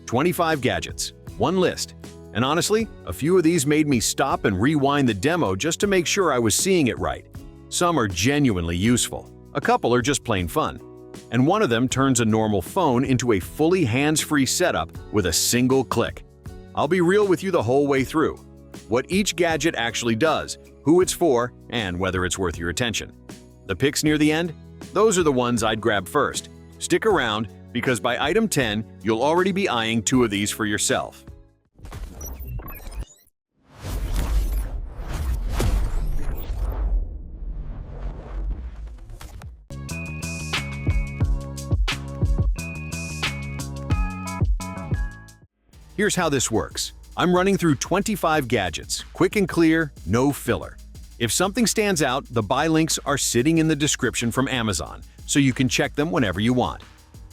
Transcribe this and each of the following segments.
25 gadgets, one list. And honestly, a few of these made me stop and rewind the demo just to make sure I was seeing it right. Some are genuinely useful, a couple are just plain fun, and one of them turns a normal phone into a fully hands-free setup with a single click. I'll be real with you the whole way through. What each gadget actually does, who it's for, and whether it's worth your attention. The picks near the end? Those are the ones I'd grab first. Stick around, because by item 10, you'll already be eyeing two of these for yourself. Here's how this works. I'm running through 25 gadgets, quick and clear, no filler. If something stands out, the buy links are sitting in the description from Amazon, so you can check them whenever you want.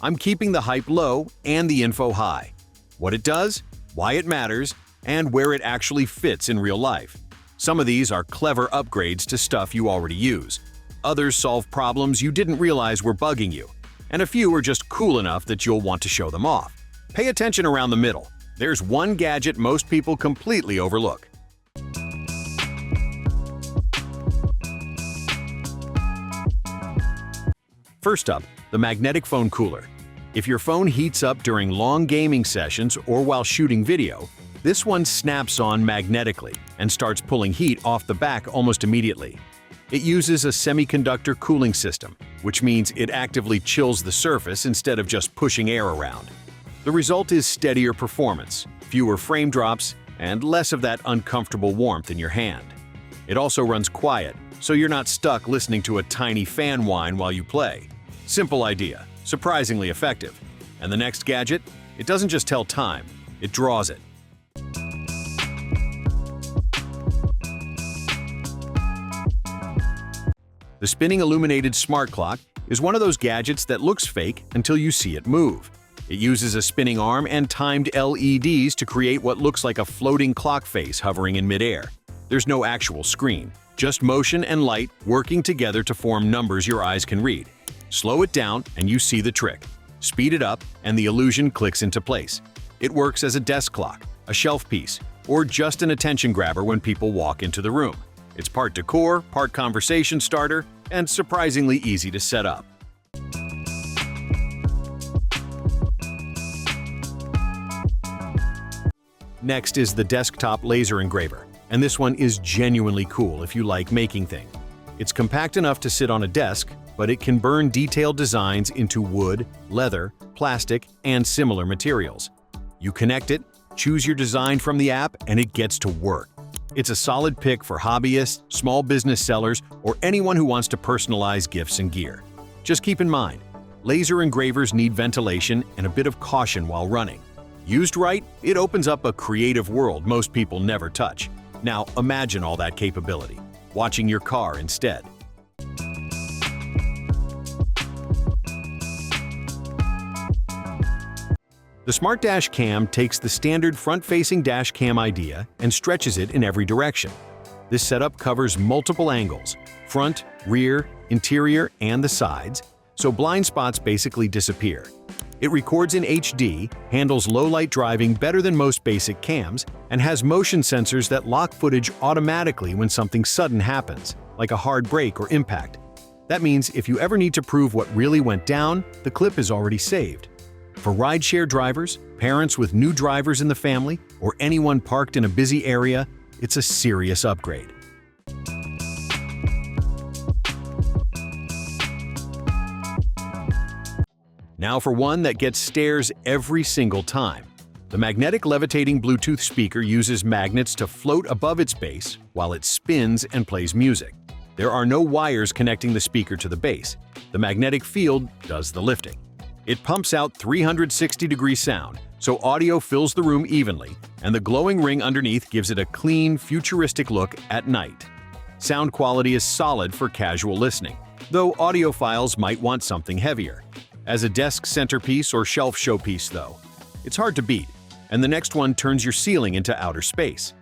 I'm keeping the hype low and the info high. What it does, why it matters, and where it actually fits in real life. Some of these are clever upgrades to stuff you already use. Others solve problems you didn't realize were bugging you. And a few are just cool enough that you'll want to show them off. Pay attention around the middle. There's one gadget most people completely overlook. First up, the magnetic phone cooler. If your phone heats up during long gaming sessions or while shooting video, this one snaps on magnetically and starts pulling heat off the back almost immediately. It uses a semiconductor cooling system, which means it actively chills the surface instead of just pushing air around. The result is steadier performance, fewer frame drops, and less of that uncomfortable warmth in your hand. It also runs quiet, so you're not stuck listening to a tiny fan whine while you play. Simple idea, surprisingly effective. And the next gadget? It doesn't just tell time, it draws it. The spinning illuminated smart clock is one of those gadgets that looks fake until you see it move. It uses a spinning arm and timed LEDs to create what looks like a floating clock face hovering in midair. There's no actual screen, just motion and light working together to form numbers your eyes can read. Slow it down and you see the trick. Speed it up and the illusion clicks into place. It works as a desk clock, a shelf piece, or just an attention grabber when people walk into the room. It's part decor, part conversation starter, and surprisingly easy to set up. Next is the Desktop Laser Engraver, and this one is genuinely cool if you like making things. It's compact enough to sit on a desk, but it can burn detailed designs into wood, leather, plastic, and similar materials. You connect it, choose your design from the app, and it gets to work. It's a solid pick for hobbyists, small business sellers, or anyone who wants to personalize gifts and gear. Just keep in mind, laser engravers need ventilation and a bit of caution while running. Used right, it opens up a creative world most people never touch. Now imagine all that capability, watching your car instead. The Smart Dash Cam takes the standard front-facing dash cam idea and stretches it in every direction. This setup covers multiple angles, front, rear, interior, and the sides, so blind spots basically disappear. It records in HD, handles low-light driving better than most basic cams, and has motion sensors that lock footage automatically when something sudden happens, like a hard brake or impact. That means if you ever need to prove what really went down, the clip is already saved. For rideshare drivers, parents with new drivers in the family, or anyone parked in a busy area, it's a serious upgrade. Now for one that gets stares every single time. The magnetic levitating Bluetooth speaker uses magnets to float above its base while it spins and plays music. There are no wires connecting the speaker to the base. The magnetic field does the lifting. It pumps out 360-degree sound, so audio fills the room evenly, and the glowing ring underneath gives it a clean, futuristic look at night. Sound quality is solid for casual listening, though audiophiles might want something heavier. As a desk centerpiece or shelf showpiece, though, it's hard to beat, and the next one turns your ceiling into outer space.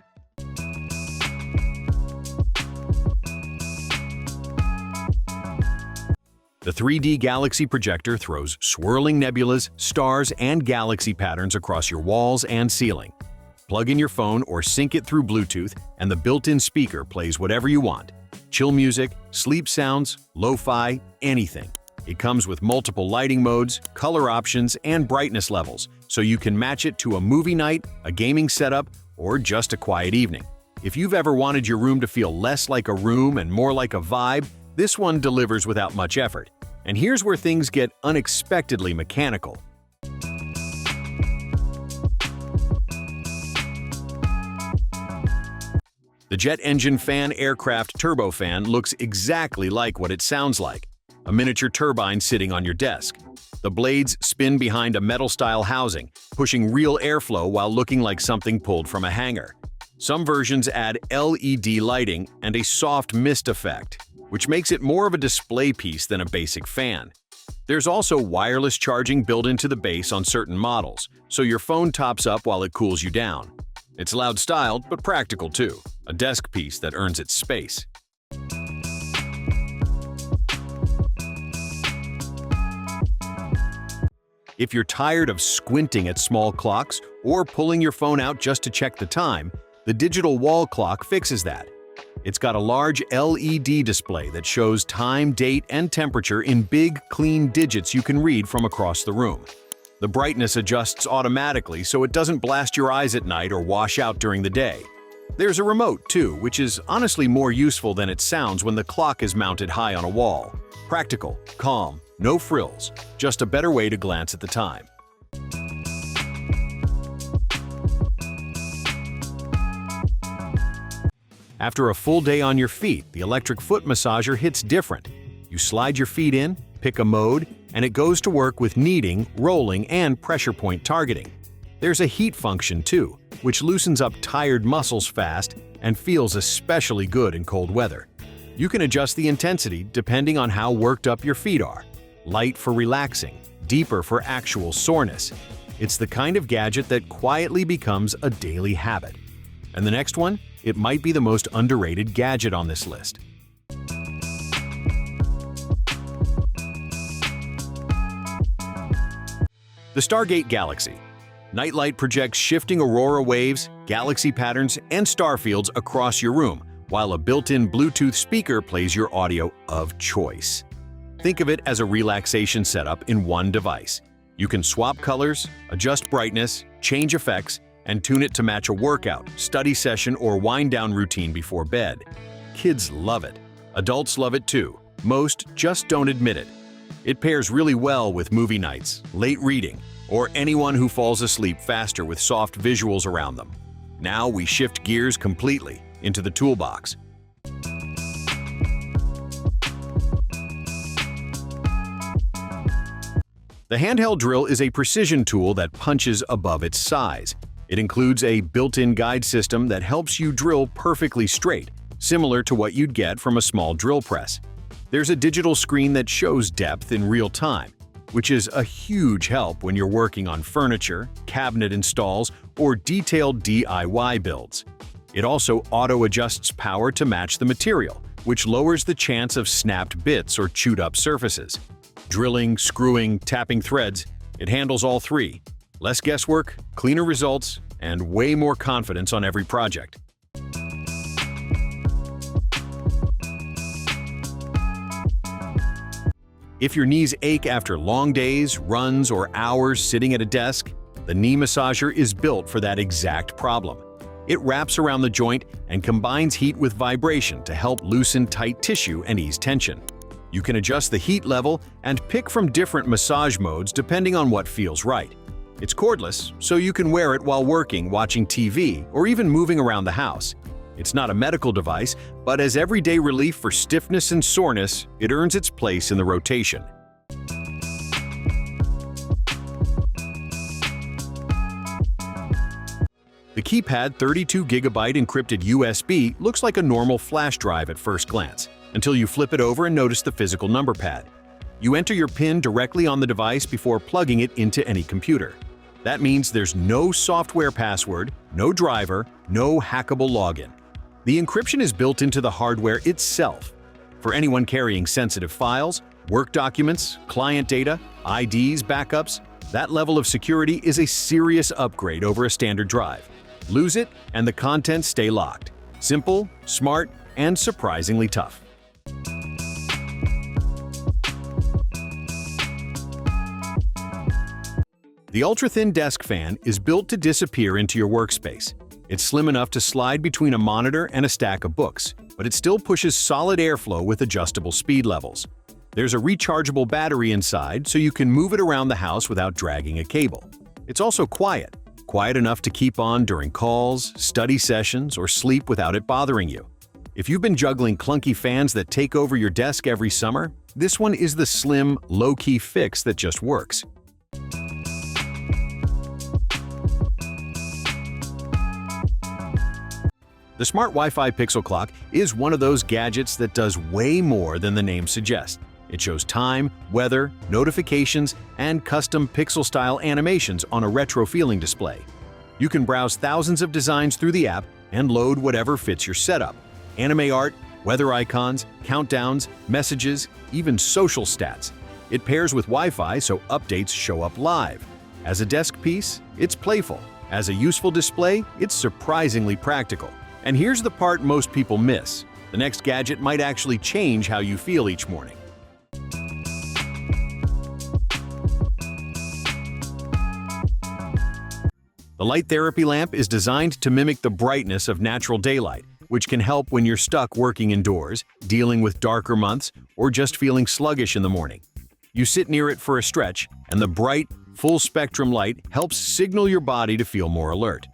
The 3D galaxy projector throws swirling nebulas, stars, and galaxy patterns across your walls and ceiling. Plug in your phone or sync it through Bluetooth, and the built-in speaker plays whatever you want. Chill music, sleep sounds, lo-fi, anything. It comes with multiple lighting modes, color options, and brightness levels, so you can match it to a movie night, a gaming setup, or just a quiet evening. If you've ever wanted your room to feel less like a room and more like a vibe, this one delivers without much effort. And here's where things get unexpectedly mechanical. The jet engine fan aircraft turbofan looks exactly like what it sounds like, a miniature turbine sitting on your desk. The blades spin behind a metal-style housing, pushing real airflow while looking like something pulled from a hangar. Some versions add LED lighting and a soft mist effect, which makes it more of a display piece than a basic fan. There's also wireless charging built into the base on certain models, so your phone tops up while it cools you down. It's loud-styled, but practical too, a desk piece that earns its space. If you're tired of squinting at small clocks or pulling your phone out just to check the time, the digital wall clock fixes that. It's got a large LED display that shows time, date, and temperature in big, clean digits you can read from across the room. The brightness adjusts automatically so it doesn't blast your eyes at night or wash out during the day. There's a remote, too, which is honestly more useful than it sounds when the clock is mounted high on a wall. Practical, calm, no frills, just a better way to glance at the time. After a full day on your feet, the electric foot massager hits different. You slide your feet in, pick a mode, and it goes to work with kneading, rolling, and pressure point targeting. There's a heat function too, which loosens up tired muscles fast and feels especially good in cold weather. You can adjust the intensity depending on how worked up your feet are. Light for relaxing, deeper for actual soreness. It's the kind of gadget that quietly becomes a daily habit. And the next one? It might be the most underrated gadget on this list. The Stargate Galaxy. Nightlight projects shifting aurora waves, galaxy patterns, and star fields across your room, while a built-in Bluetooth speaker plays your audio of choice. Think of it as a relaxation setup in one device. You can swap colors, adjust brightness, change effects, and tune it to match a workout, study session, or wind-down routine before bed. Kids love it. Adults love it too. Most just don't admit it. It pairs really well with movie nights, late reading, or anyone who falls asleep faster with soft visuals around them. Now we shift gears completely into the toolbox. The handheld drill is a precision tool that punches above its size. It includes a built-in guide system that helps you drill perfectly straight, similar to what you'd get from a small drill press. There's a digital screen that shows depth in real time, which is a huge help when you're working on furniture, cabinet installs, or detailed DIY builds. It also auto-adjusts power to match the material, which lowers the chance of snapped bits or chewed-up surfaces. Drilling, screwing, tapping threads, it handles all three. Less guesswork, cleaner results, and way more confidence on every project. If your knees ache after long days, runs, or hours sitting at a desk, the knee massager is built for that exact problem. It wraps around the joint and combines heat with vibration to help loosen tight tissue and ease tension. You can adjust the heat level and pick from different massage modes depending on what feels right. It's cordless, so you can wear it while working, watching TV, or even moving around the house. It's not a medical device, but as everyday relief for stiffness and soreness, it earns its place in the rotation. The keypad 32GB encrypted USB looks like a normal flash drive at first glance, until you flip it over and notice the physical number pad. You enter your PIN directly on the device before plugging it into any computer. That means there's no software password, no driver, no hackable login. The encryption is built into the hardware itself. For anyone carrying sensitive files, Work documents, client data, IDs, backups, that level of security is a serious upgrade over a standard drive. Lose it, and the contents stay locked. Simple, smart, and surprisingly tough. The ultra-thin desk fan is built to disappear into your workspace. It's slim enough to slide between a monitor and a stack of books, but it still pushes solid airflow with adjustable speed levels. There's a rechargeable battery inside, so you can move it around the house without dragging a cable. It's also quiet enough to keep on during calls, study sessions, or sleep without it bothering you. If you've been juggling clunky fans that take over your desk every summer, this one is the slim, low-key fix that just works. The Smart Wi-Fi Pixel Clock is one of those gadgets that does way more than the name suggests. It shows time, weather, notifications, and custom pixel-style animations on a retro-feeling display. You can browse thousands of designs through the app and load whatever fits your setup. Anime art, weather icons, countdowns, messages, even social stats. It pairs with Wi-Fi so updates show up live. As a desk piece, it's playful. As a useful display, it's surprisingly practical. And here's the part most people miss. The next gadget might actually change how you feel each morning. The light therapy lamp is designed to mimic the brightness of natural daylight, which can help when you're stuck working indoors, dealing with darker months, or just feeling sluggish in the morning. You sit near it for a stretch, and the bright, full-spectrum light helps signal your body to feel more alert.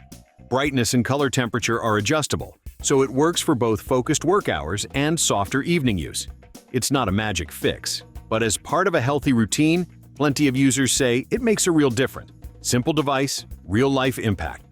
Brightness and color temperature are adjustable, so it works for both focused work hours and softer evening use. It's not a magic fix, but as part of a healthy routine, plenty of users say it makes a real difference. Simple device, real-life impact.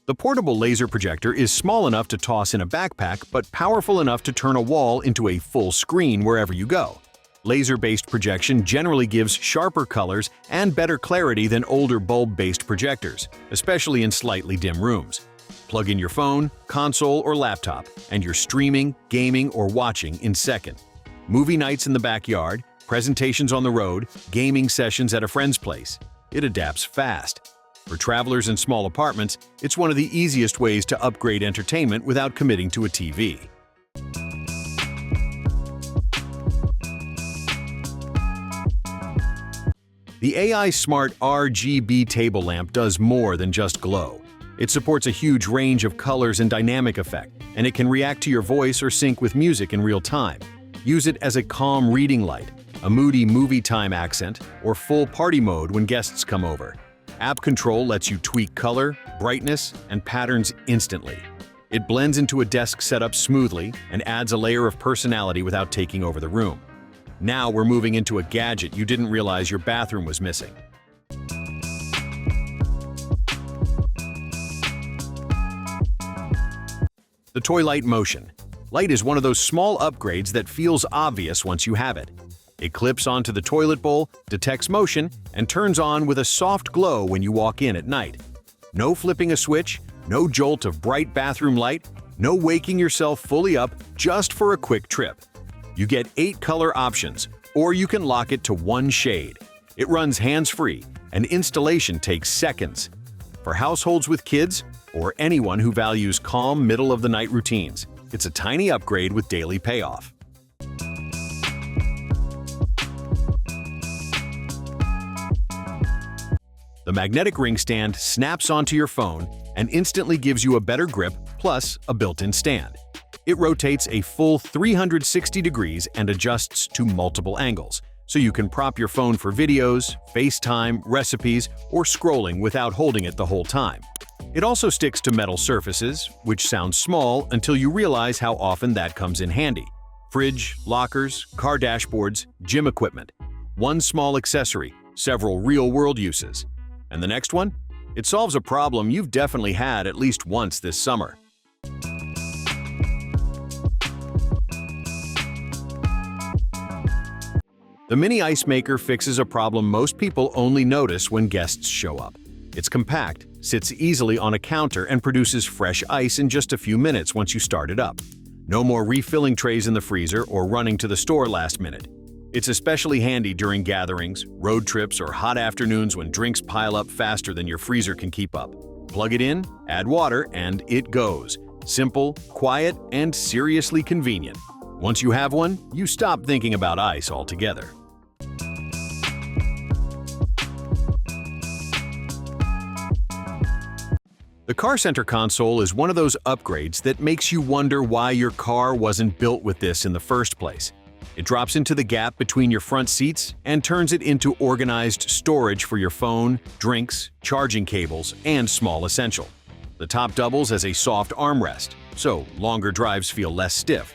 The portable laser projector is small enough to toss in a backpack, but powerful enough to turn a wall into a full screen wherever you go. Laser-based projection generally gives sharper colors and better clarity than older bulb-based projectors, especially in slightly dim rooms. Plug in your phone, console, or laptop, and you're streaming, gaming, or watching in seconds. Movie nights in the backyard, presentations on the road, gaming sessions at a friend's place. It adapts fast. For travelers in small apartments, it's one of the easiest ways to upgrade entertainment without committing to a TV. The AI Smart RGB table lamp does more than just glow. It supports a huge range of colors and dynamic effect, and it can react to your voice or sync with music in real time. Use it as a calm reading light, a moody movie time accent, or full party mode when guests come over. App Control lets you tweak color, brightness, and patterns instantly. It blends into a desk setup smoothly and adds a layer of personality without taking over the room. Now we're moving into a gadget you didn't realize your bathroom was missing. The Toy Light Motion. Light is one of those small upgrades that feels obvious once you have it. It clips onto the toilet bowl, detects motion, and turns on with a soft glow when you walk in at night. No flipping a switch, no jolt of bright bathroom light, no waking yourself fully up just for a quick trip. You get 8 color options, or you can lock it to one shade. It runs hands-free, and installation takes seconds. For households with kids, or anyone who values calm middle-of-the-night routines, it's a tiny upgrade with daily payoff. The magnetic ring stand snaps onto your phone and instantly gives you a better grip, plus a built-in stand. It rotates a full 360 degrees and adjusts to multiple angles, so you can prop your phone for videos, FaceTime, recipes, or scrolling without holding it the whole time. It also sticks to metal surfaces, which sounds small until you realize how often that comes in handy. Fridge, lockers, car dashboards, gym equipment. One small accessory, several real-world uses. And the next one? It solves a problem you've definitely had at least once this summer. The mini ice maker fixes a problem most people only notice when guests show up. It's compact, sits easily on a counter and produces fresh ice in just a few minutes once you start it up. No more refilling trays in the freezer or running to the store last minute. It's especially handy during gatherings, road trips, or hot afternoons when drinks pile up faster than your freezer can keep up. Plug it in, add water, and it goes. Simple, quiet, and seriously convenient. Once you have one, you stop thinking about ice altogether. The car center console is one of those upgrades that makes you wonder why your car wasn't built with this in the first place. It drops into the gap between your front seats and turns it into organized storage for your phone, drinks, charging cables, and small essential. The top doubles as a soft armrest, so longer drives feel less stiff.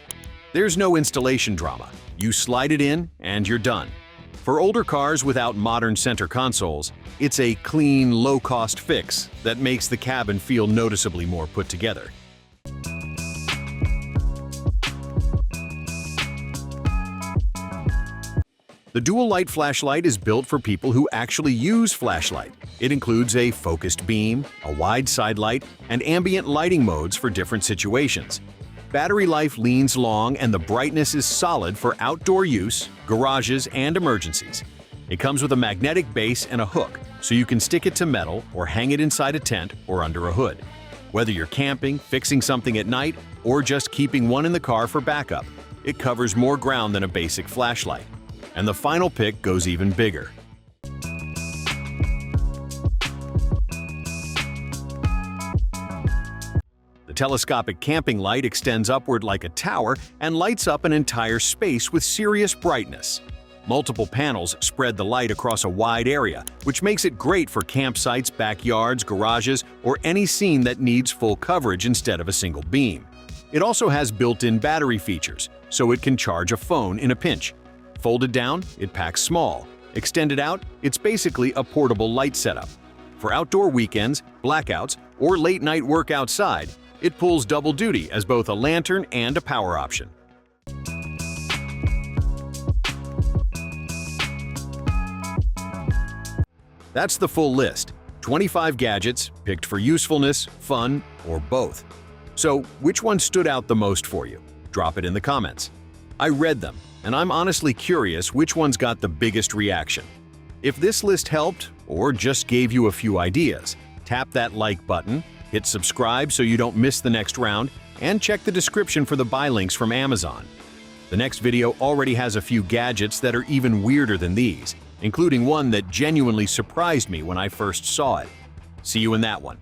There's no installation drama. You slide it in and you're done. For older cars without modern center consoles, it's a clean, low-cost fix that makes the cabin feel noticeably more put together. The dual light flashlight is built for people who actually use flashlight. It includes a focused beam, a wide side light, and ambient lighting modes for different situations. Battery life leans long and the brightness is solid for outdoor use, garages, and emergencies. It comes with a magnetic base and a hook, so you can stick it to metal or hang it inside a tent or under a hood. Whether you're camping, fixing something at night, or just keeping one in the car for backup, it covers more ground than a basic flashlight. And the final pick goes even bigger. The telescopic camping light extends upward like a tower and lights up an entire space with serious brightness. Multiple panels spread the light across a wide area, which makes it great for campsites, backyards, garages, or any scene that needs full coverage instead of a single beam. It also has built-in battery features, so it can charge a phone in a pinch. Folded down, it packs small. Extended out, it's basically a portable light setup. For outdoor weekends, blackouts, or late-night work outside, it pulls double duty as both a lantern and a power option. That's the full list. 25 gadgets, picked for usefulness, fun, or both. So, which one stood out the most for you? Drop it in the comments. I read them, and I'm honestly curious which ones got the biggest reaction. If this list helped, or just gave you a few ideas, tap that like button, hit subscribe so you don't miss the next round, and check the description for the buy links from Amazon. The next video already has a few gadgets that are even weirder than these, including one that genuinely surprised me when I first saw it. See you in that one.